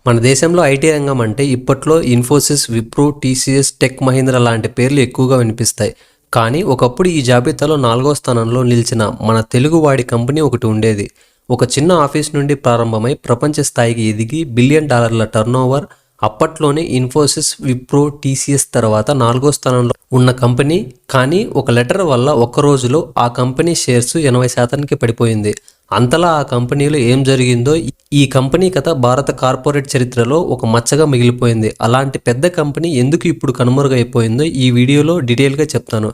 మన దేశంలో ఐటీ రంగం అంటే ఇప్పట్లో ఇన్ఫోసిస్, విప్రో, టీసీఎస్, టెక్ మహీంద్రా లాంటి పేర్లు ఎక్కువగా వినిపిస్తాయి. కానీ ఒకప్పుడు ఈ జాబితాలో 4వ స్థానంలో నిలిచిన మన తెలుగువాడి కంపెనీ ఒకటి ఉండేది. ఒక చిన్న ఆఫీస్ నుండి ప్రారంభమై ప్రపంచ స్థాయికి ఎదిగి బిలియన్ డాలర్ల టర్నోవర్. అప్పట్లోనే ఇన్ఫోసిస్, విప్రో, టీసీఎస్ తర్వాత 4వ స్థానంలో ఉన్న కంపెనీ. కానీ ఒక లెటర్ వల్ల ఒక్క రోజులో ఆ కంపెనీ షేర్స్ 80% పడిపోయింది. అంతలా ఆ కంపెనీలో ఏం జరిగిందో ఈ కంపెనీ కథ భారత కార్పొరేట్ చరిత్రలో ఒక మచ్చగా మిగిలిపోయింది. అలాంటి పెద్ద కంపెనీ ఎందుకు ఇప్పుడు కనుమరుగైపోయిందో ఈ వీడియోలో డీటెయిల్గా చెప్తాను.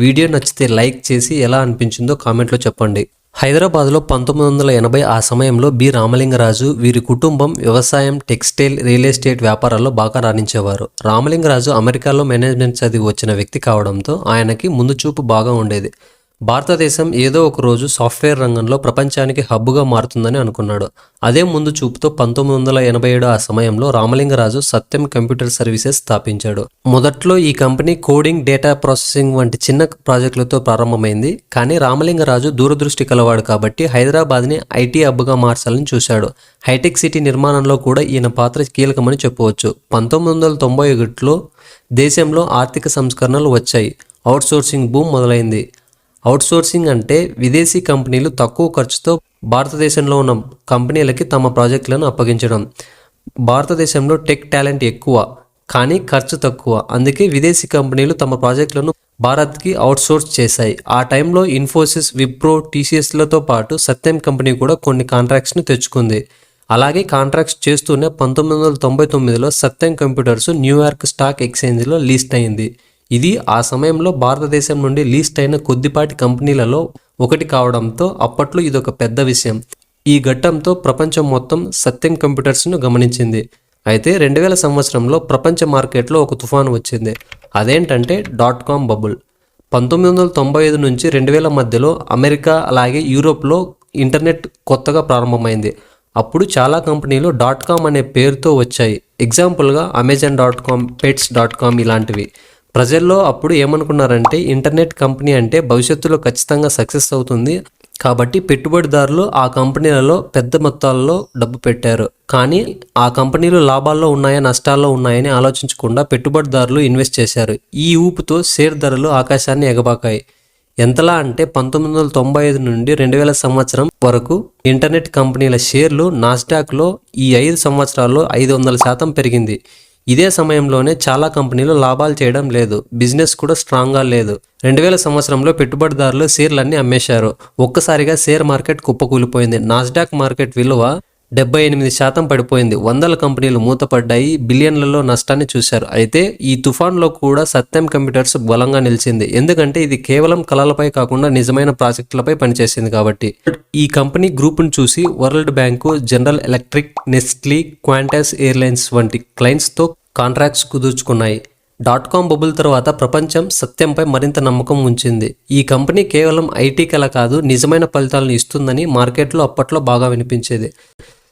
వీడియో నచ్చితే లైక్ చేసి ఎలా అనిపించిందో కామెంట్లో చెప్పండి. హైదరాబాద్లో 1980 ఆ సమయంలో బి రామలింగరాజు, వీరి కుటుంబం వ్యవసాయం, టెక్స్టైల్, రియల్ ఎస్టేట్ వ్యాపారాల్లో బాగా రాణించేవారు. రామలింగరాజు అమెరికాలో మేనేజ్మెంట్ చదివి వచ్చిన వ్యక్తి కావడంతో ఆయనకి ముందు చూపు బాగా ఉండేది. భారతదేశం ఏదో ఒక రోజు సాఫ్ట్వేర్ రంగంలో ప్రపంచానికి హబ్బుగా మారుతుందని అనుకున్నాడు. అదే ముందు చూపుతో 1987 ఆ సమయంలో రామలింగరాజు సత్యం కంప్యూటర్ సర్వీసెస్ స్థాపించాడు. మొదట్లో ఈ కంపెనీ కోడింగ్, డేటా ప్రాసెసింగ్ వంటి చిన్న ప్రాజెక్టులతో ప్రారంభమైంది. కానీ రామలింగరాజు దూరదృష్టి కలవాడు కాబట్టి హైదరాబాద్ని ఐటీ హబ్గా మార్చాలని చూశాడు. హైటెక్ సిటీ నిర్మాణంలో కూడా ఈయన పాత్ర కీలకమని చెప్పవచ్చు. 1991లో దేశంలో ఆర్థిక సంస్కరణలు వచ్చాయి. అవుట్సోర్సింగ్ బూమ్ మొదలైంది. అవుట్సోర్సింగ్ అంటే విదేశీ కంపెనీలు తక్కువ ఖర్చుతో భారతదేశంలో ఉన్న కంపెనీలకి తమ ప్రాజెక్టులను అప్పగించడం. భారతదేశంలో టెక్ టాలెంట్ ఎక్కువ కానీ ఖర్చు తక్కువ. అందుకే విదేశీ కంపెనీలు తమ ప్రాజెక్టులను భారత్కి అవుట్సోర్స్ చేశాయి. ఆ టైంలో ఇన్ఫోసిస్, విప్రో, టీసీఎస్లతో పాటు సత్యం కంపెనీ కూడా కొన్ని కాంట్రాక్ట్స్ను తెచ్చుకుంది. అలాగే కాంట్రాక్ట్స్ చేస్తూనే 1999లో సత్యం కంప్యూటర్స్ న్యూయార్క్ స్టాక్ ఎక్స్చేంజ్లో లిస్ట్ అయింది. ఇది ఆ సమయంలో భారతదేశం నుండి లీస్ట్ అయిన కొద్దిపాటి కంపెనీలలో ఒకటి కావడంతో అప్పట్లో ఇదొక పెద్ద విషయం. ఈ ఘట్టంతో ప్రపంచం మొత్తం సత్యం కంప్యూటర్స్ను గమనించింది. అయితే 2000 సంవత్సరంలో ప్రపంచ మార్కెట్లో ఒక తుఫాను వచ్చింది. అదేంటంటే .com బబుల్. 1995 నుంచి 2000 మధ్యలో అమెరికా అలాగే యూరోప్లో ఇంటర్నెట్ కొత్తగా ప్రారంభమైంది. అప్పుడు చాలా కంపెనీలు .com అనే పేరుతో వచ్చాయి. ఎగ్జాంపుల్గా Amazon.com, Pets.com ఇలాంటివి. ప్రజల్లో అప్పుడు ఏమనుకున్నారంటే ఇంటర్నెట్ కంపెనీ అంటే భవిష్యత్తులో ఖచ్చితంగా సక్సెస్ అవుతుంది కాబట్టి పెట్టుబడిదారులు ఆ కంపెనీలలో పెద్ద మొత్తాల్లో డబ్బు పెట్టారు. కానీ ఆ కంపెనీలు లాభాల్లో ఉన్నాయా నష్టాల్లో ఉన్నాయని ఆలోచించకుండా పెట్టుబడిదారులు ఇన్వెస్ట్ చేశారు. ఈ ఊపుతో షేర్ ధరలు ఆకాశాన్ని ఎగబాకాయి. ఎంతలా అంటే 1995 నుండి 2000 సంవత్సరం వరకు ఇంటర్నెట్ కంపెనీల షేర్లు నాస్డాక్లో ఈ 5 సంవత్సరాల్లో 500% పెరిగింది. ఇదే సమయంలోనే చాలా కంపెనీలు లాభాలు చేయడం లేదు, బిజినెస్ కూడా స్ట్రాంగ్గా లేదు. 2000 సంవత్సరంలో పెట్టుబడిదారులు షేర్లన్నీ అమ్మేశారు. ఒక్కసారిగా షేర్ మార్కెట్ కుప్పకూలిపోయింది. నాస్డాక్ మార్కెట్ విలువ 78% పడిపోయింది. వందల కంపెనీలు మూతపడ్డాయి, బిలియన్లలో నష్టాన్ని చూశారు. అయితే ఈ తుఫాన్లో కూడా సత్యం కంప్యూటర్స్ బలంగా నిలిచింది. ఎందుకంటే ఇది కేవలం కళలపై కాకుండా నిజమైన ప్రాజెక్టులపై పనిచేసింది కాబట్టి. ఈ కంపెనీ గ్రూప్ను చూసి world bank, general electric, Nestle, Quant's airlines వంటి క్లయింట్స్తో కాంట్రాక్ట్స్ కుదుర్చుకున్నాయి. .com బబుల్ తర్వాత ప్రపంచం సత్యంపై మరింత నమ్మకం ఉంచింది. ఈ కంపెనీ కేవలం ఐటీ కళ కాదు, నిజమైన ఫలితాలను ఇస్తుందని మార్కెట్లో అప్పట్లో బాగా వినిపించేది.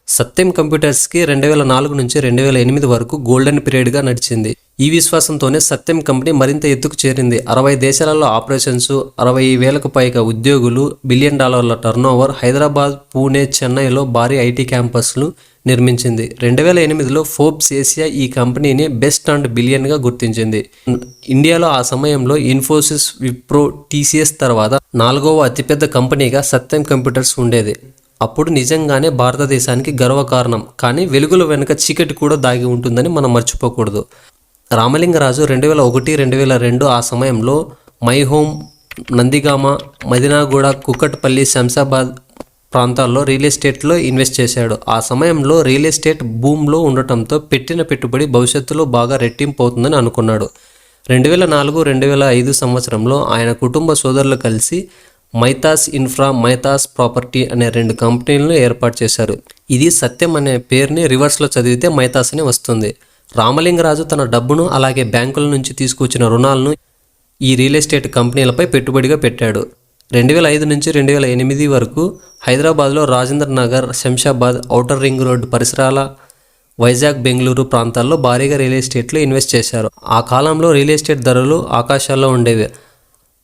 సత్యం కంప్యూటర్స్కి 2004 నుంచి 2008 వరకు గోల్డెన్ పీరియడ్గా నడిచింది. ఈ విశ్వాసంతోనే సత్యం కంపెనీ మరింత ఎత్తుకు చేరింది. 60 దేశాలలో ఆపరేషన్స్, 60,000కు పైగా ఉద్యోగులు, బిలియన్ డాలర్ల టర్నోవర్. హైదరాబాద్, పూణే, చెన్నైలో భారీ ఐటీ క్యాంపస్లు నిర్మించింది. 2008లో ఫోర్బ్స్ ఏషియా ఈ కంపెనీని బెస్ట్ అండ్ బిలియన్గా గుర్తించింది. ఇండియాలో ఆ సమయంలో ఇన్ఫోసిస్, విప్రో, టీసీఎస్ తర్వాత 4వ అతిపెద్ద కంపెనీగా సత్యం కంప్యూటర్స్ ఉండేది. అప్పుడు నిజంగానే భారతదేశానికి గర్వకారణం. కానీ వెలుగుల వెనుక చీకటి కూడా దాగి ఉంటుందని మనం మర్చిపోకూడదు. రామలింగరాజు 2001, 2002 ఆ సమయంలో మై హోమ్, నందిగామ, మదినాగూడ, కుకట్పల్లి, శంషాబాద్ ప్రాంతాల్లో రియల్ ఎస్టేట్లో ఇన్వెస్ట్ చేశాడు. ఆ సమయంలో రియల్ ఎస్టేట్ బూమ్లో ఉండటంతో పెట్టిన పెట్టుబడి భవిష్యత్తులో బాగా రెట్టింపు అవుతుందని అనుకున్నాడు. 2004, 2005 సంవత్సరంలో ఆయన కుటుంబ సోదరులు కలిసి మైతాస్ ఇన్ఫ్రా, మైతాస్ ప్రాపర్టీ అనే 2 కంపెనీలను ఏర్పాటు చేశారు. ఇది సత్యం అనే పేరుని రివర్స్లో చదివితే మైతాస్ అని వస్తుంది. రామలింగరాజు తన డబ్బును అలాగే బ్యాంకుల నుంచి తీసుకొచ్చిన రుణాలను ఈ రియల్ ఎస్టేట్ కంపెనీలపై పెట్టుబడిగా పెట్టాడు. 2005 నుంచి 2008 వరకు హైదరాబాద్లో Rajendra Nagar, Shamshabad, outer ring road పరిసరాల, వైజాగ్, బెంగళూరు ప్రాంతాల్లో భారీగా రియల్ ఎస్టేట్లో ఇన్వెస్ట్ చేశారు. ఆ కాలంలో రియల్ ఎస్టేట్ ధరలు ఆకాశాల్లో ఉండేవి.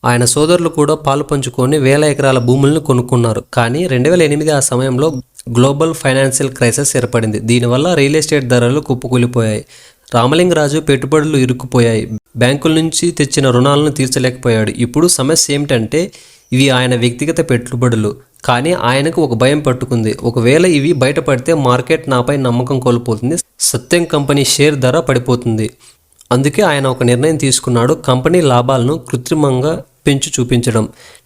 ఆయన సోదరులు కూడా పాలు పంచుకొని వేల ఎకరాల భూములను కొనుక్కున్నారు. కానీ 2008 ఆ సమయంలో గ్లోబల్ ఫైనాన్షియల్ క్రైసిస్ ఏర్పడింది. దీనివల్ల రియల్ ఎస్టేట్ ధరలు కుప్పకూలిపోయాయి. రామలింగరాజు పెట్టుబడులు ఇరుక్కుపోయాయి. బ్యాంకుల నుంచి తెచ్చిన రుణాలను తీర్చలేకపోయాడు. ఇప్పుడు సమస్య ఏమిటంటే ఇవి ఆయన వ్యక్తిగత పెట్టుబడులు. కానీ ఆయనకు ఒక భయం పట్టుకుంది. ఒకవేళ ఇవి బయటపడితే మార్కెట్ నాపై నమ్మకం కోల్పోతుంది, సత్యం కంపెనీ షేర్ ధర పడిపోతుంది. అందుకే ఆయన ఒక నిర్ణయం తీసుకున్నాడు. కంపెనీ లాభాలను కృత్రిమంగా పెంచి చూపించడం.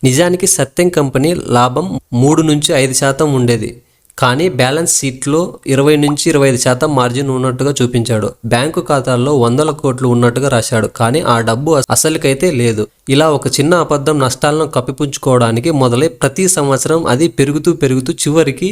నిజానికి సత్యం కంపెనీ లాభం 3-5% ఉండేది. కానీ బ్యాలెన్స్ షీట్లో 20-25% మార్జిన్ ఉన్నట్టుగా చూపించాడు. బ్యాంకు ఖాతాల్లో 100 కోట్లు ఉన్నట్టుగా రాశాడు. కానీ ఆ డబ్బు అసలుకైతే లేదు. ఇలా ఒక చిన్న అబద్ధం నష్టాలను కప్పిపుచ్చుకోవడానికి మొదలై ప్రతి సంవత్సరం అది పెరుగుతూ చివరికి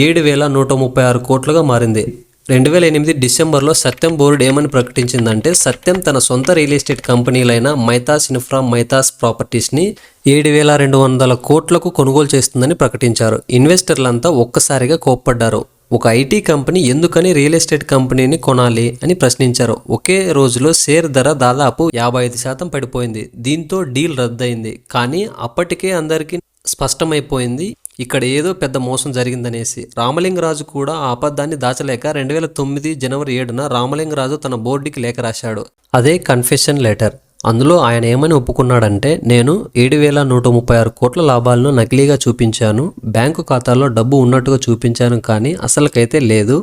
7,136 కోట్లుగా మారింది. 2008 డిసెంబర్లో సత్యం బోర్డు ఏమని ప్రకటించిందంటే సత్యం తన సొంత రియల్ ఎస్టేట్ కంపెనీలైన మైతాస్ ఇన్ఫ్రా, మైతాస్ ప్రాపర్టీస్ని 7,200 కోట్లకు కొనుగోలు చేస్తుందని ప్రకటించారు. ఇన్వెస్టర్లంతా ఒక్కసారిగా కోప్పడ్డారు. ఒక ఐటీ కంపెనీ ఎందుకని రియల్ ఎస్టేట్ కంపెనీని కొనాలి అని ప్రశ్నించారు. ఒకే రోజులో షేర్ ధర దాదాపు 55% పడిపోయింది. దీంతో డీల్ రద్దయింది. కానీ అప్పటికే అందరికీ స్పష్టమైపోయింది ఇక్కడ ఏదో పెద్ద మోసం జరిగిందనేసి. రామలింగరాజు కూడా ఆ అబద్ధాన్ని దాచలేక 2009 జనవరి 7న రామలింగరాజు తన బోర్డుకి లేఖ రాశాడు. అదే కన్ఫెషన్ లెటర్. అందులో ఆయన ఏమని ఒప్పుకున్నాడంటే, నేను 7,136 కోట్ల లాభాలను నకిలీగా చూపించాను, బ్యాంకు ఖాతాలో డబ్బు ఉన్నట్టుగా చూపించాను, కానీ అసలుకైతే లేదు.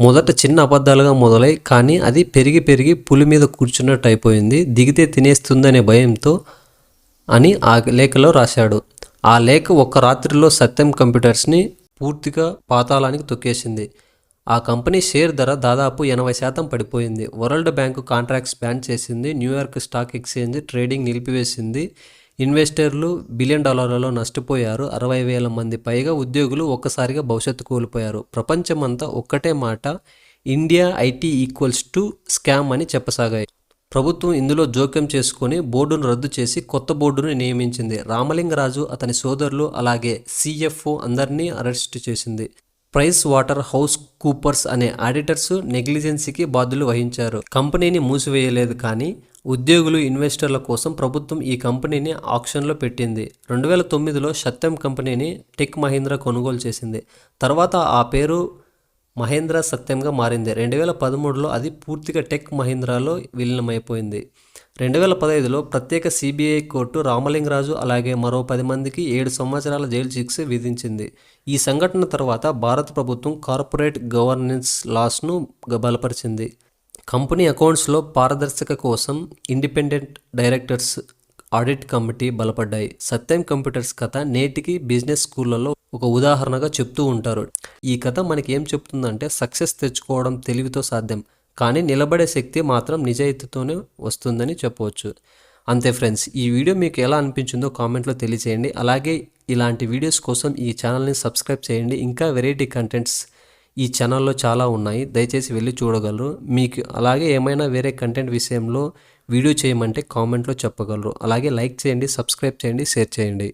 మొదట చిన్న అబద్ధాలుగా మొదలై కానీ అది పెరిగి పులి మీద కూర్చున్నట్టు అయిపోయింది, దిగితే తినేస్తుందనే భయంతో అని ఆ లేఖలో రాశాడు. ఆ లేఖ ఒక్క రాత్రిలో సత్యం కంప్యూటర్స్ని పూర్తిగా పాతాళానికి తొక్కేసింది. ఆ కంపెనీ షేర్ ధర దాదాపు 80% పడిపోయింది. వరల్డ్ బ్యాంకు కాంట్రాక్ట్స్ బ్యాన్ చేసింది. న్యూయార్క్ స్టాక్ ఎక్స్చేంజ్ ట్రేడింగ్ నిలిపివేసింది. ఇన్వెస్టర్లు $1 బిలియన్ నష్టపోయారు. 60,000 మంది పైగా ఉద్యోగులు ఒక్కసారిగా భవిష్యత్తు కోల్పోయారు. ప్రపంచమంతా ఒక్కటే మాట, India IT equals to scam అని చెప్పసాగాయి. ప్రభుత్వం ఇందులో జోక్యం చేసుకుని బోర్డును రద్దు చేసి కొత్త బోర్డును నియమించింది. రామలింగరాజు, అతని సోదరులు, అలాగే CFO అందరినీ అరెస్టు చేసింది. ప్రైస్ వాటర్ హౌస్ కూపర్స్ అనే ఆడిటర్స్ నెగ్లిజెన్సీకి బాధ్యులు వహించారు. కంపెనీని మూసివేయలేదు, కానీ ఉద్యోగులు, ఇన్వెస్టర్ల కోసం ప్రభుత్వం ఈ కంపెనీని ఆక్షన్లో పెట్టింది. 2009లో సత్యం కంపెనీని టెక్ మహీంద్రా కొనుగోలు చేసింది. తర్వాత ఆ పేరు మహేంద్ర సత్యంగా మారింది. 2013లో అది పూర్తిగా టెక్ మహీంద్రాలో విలీనమైపోయింది. 2015లో ప్రత్యేక CBI కోర్టు రామలింగరాజు అలాగే మరో 10 మందికి 7 సంవత్సరాల జైలు శిక్ష విధించింది. ఈ సంఘటన తర్వాత భారత ప్రభుత్వం కార్పొరేట్ గవర్నెన్స్ లాస్ను బలపరిచింది. కంపెనీ అకౌంట్స్లో పారదర్శకత కోసం ఇండిపెండెంట్ డైరెక్టర్స్ ఆడిట్ కమిటీ బలపడ్డాయి. సత్యం కంప్యూటర్స్ కథ నేటికి బిజినెస్ స్కూళ్ళలో ఒక ఉదాహరణగా చెప్తూ ఉంటారు. ఈ కథ మనకి ఏం చెప్తుందంటే సక్సెస్ తెచ్చుకోవడం తెలివితో సాధ్యం, కానీ నిలబడే శక్తి మాత్రం నిజాయితీతోనే వస్తుందని చెప్పవచ్చు. అంతే ఫ్రెండ్స్, ఈ వీడియో మీకు ఎలా అనిపించిందో కామెంట్లో తెలియజేయండి. అలాగే ఇలాంటి వీడియోస్ కోసం ఈ ఛానల్ని సబ్స్క్రైబ్ చేయండి. ఇంకా వెరైటీ కంటెంట్స్ ఈ ఛానల్లో చాలా ఉన్నాయి, దయచేసి వెళ్ళి చూడగలరు. మీకు అలాగే ఏమైనా వేరే కంటెంట్ విషయంలో వీడియో చేయమంటే కామెంట్లో చెప్పగలరు. అలాగే లైక్ చేయండి, సబ్స్క్రైబ్ చేయండి, షేర్ చేయండి.